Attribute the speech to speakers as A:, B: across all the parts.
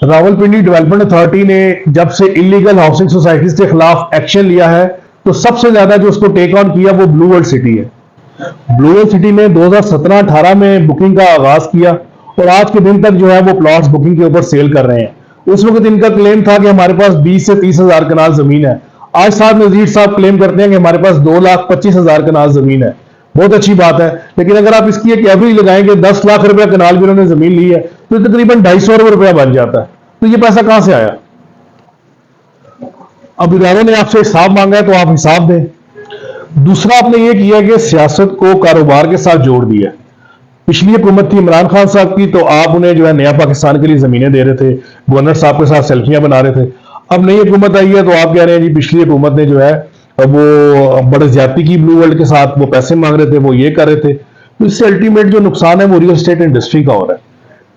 A: Rawalpindi development authority ने जब से इलीगल हाउसिंग सोसाइटीज के खिलाफ एक्शन लिया है तो सबसे ज्यादा जो उसको टेक ऑन किया वो ब्लू वर्ल्ड सिटी है। ब्लू वर्ल्ड सिटी ने 2017-18 में बुकिंग का आगाज किया और आज के दिन तक जो है वो प्लॉट्स बुकिंग के ऊपर सेल कर रहे हैं। उस वक्त इनका क्लेम था कि हमारे पास 20 से 30 हजार कनाल जमीन है। आज साहब नजीर साहब क्लेम करते हैं कि हमारे पास 2,25,000 कनाल जमीन है। बहुत अच्छी बात है, लेकिन अगर आप इसकी एक एवरेज लगाएंगे 10 लाख रुपया कनाल भी उन्होंने जमीन ली है तो तकरीबन 250 रुपया बन जाता है। तो ये पैसा कहां से आया? अब इदारों ने आपसे हिसाब मांगा है तो आप हिसाब दें। दूसरा आपने ये किया कि सियासत को कारोबार के साथ जोड़ दिया। पिछली हुकूमत थी इमरान खान साहब की, तो आप उन्हें जो है नया पाकिस्तान के लिए जमीनें दे रहे थे, गवर्नर साहब के साथ सेल्फियां बना रहे थे। अब नई हुकूमत आई है तो आप कह रहे हैं जी पिछली हुकूमत ने जो है वो बड़े ज्यादती की ब्लू वर्ल्ड के साथ, वो पैसे मांग रहे थे, वो ये कर रहे थे। तो इससे अल्टीमेट जो नुकसान है वो रियल एस्टेट इंडस्ट्री का हो रहा है।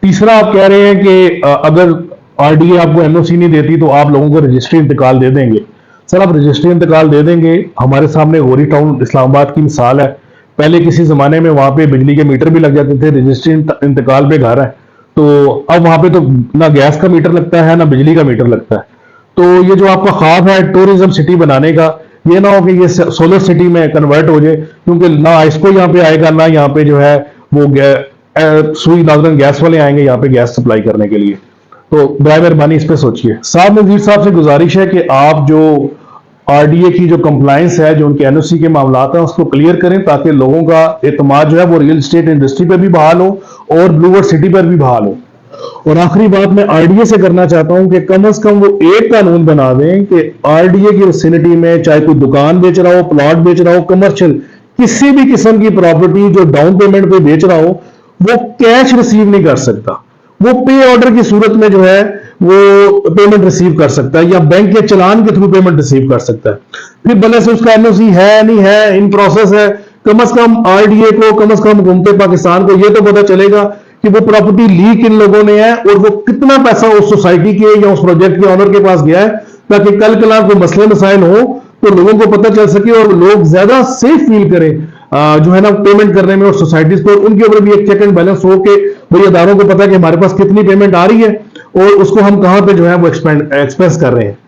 A: तीसरा आप कह रहे हैं कि अगर आरडीए आपको एनओसी नहीं देती तो आप लोगों को रजिस्ट्री इंतकाल दे देंगे। सर आप रजिस्ट्री इंतकाल दे देंगे, हमारे सामने गोरी टाउन इस्लामाबाद की मिसाल है। पहले किसी जमाने में वहां पे बिजली के मीटर भी लग जाते थे, रजिस्ट्री इंतकाल पे घर है, तो अब वहां पे तो ना गैस का मीटर लगता है ना बिजली का मीटर लगता है। तो ये जो आपका ख्वाब है टूरिज्म सिटी बनाने का, ये ना हो कि ये सोलर सिटी में कन्वर्ट हो जाए, क्योंकि ना इसको यहाँ पे आएगा ना यहाँ पे जो है वो सुई नॉर्दर्न गैस वाले आएंगे यहाँ पे गैस सप्लाई करने के लिए। तो बराए मेहरबानी इस पे सोचिए। साहब नजीर साहब से गुजारिश है कि आप जो आरडीए की जो कंप्लायंस है, जो उनके एनओसी के मामलात हैं, उसको क्लियर करें ताकि लोगों का एतमाद जो है वो रियल एस्टेट इंडस्ट्री पर भी बहाल हो और ब्लू वर्ल्ड सिटी पर भी बहाल हो। और आखिरी बात मैं आरडीए से करना चाहता हूं कि कम से कम वो एक कानून बना दें कि आरडीए की विसिनिटी में चाहे कोई दुकान बेच रहा हो, प्लॉट बेच रहा हो, कमर्शियल किसी भी किस्म की प्रॉपर्टी जो डाउन पेमेंट पे बेच रहा हो वो कैश रिसीव नहीं कर सकता। वो पे ऑर्डर की सूरत में जो है वो पेमेंट रिसीव कर सकता है या बैंक के चलान के थ्रू पेमेंट रिसीव कर सकता है। फिर भले से उसका एनओसी है नहीं है, इन प्रोसेस है, कम से कम आरडीए को, कम से कम हुकूमत पाकिस्तान को ये तो पता चलेगा कि वो प्रॉपर्टी ली किन लोगों ने है और वो कितना पैसा उस सोसाइटी के या उस प्रोजेक्ट के ऑनर के पास गया है, ताकि कल कल कोई मसले मसाइल हो तो लोगों को पता चल सके और लोग ज्यादा सेफ फील करें जो है ना पेमेंट करने में। और सोसाइटीज को उनके ऊपर भी एक चेक एंड बैलेंस हो के भाई अदारों को पता है कि हमारे पास कितनी पेमेंट आ रही है और उसको हम कहां पे जो है वो एक्सपेंस कर रहे हैं।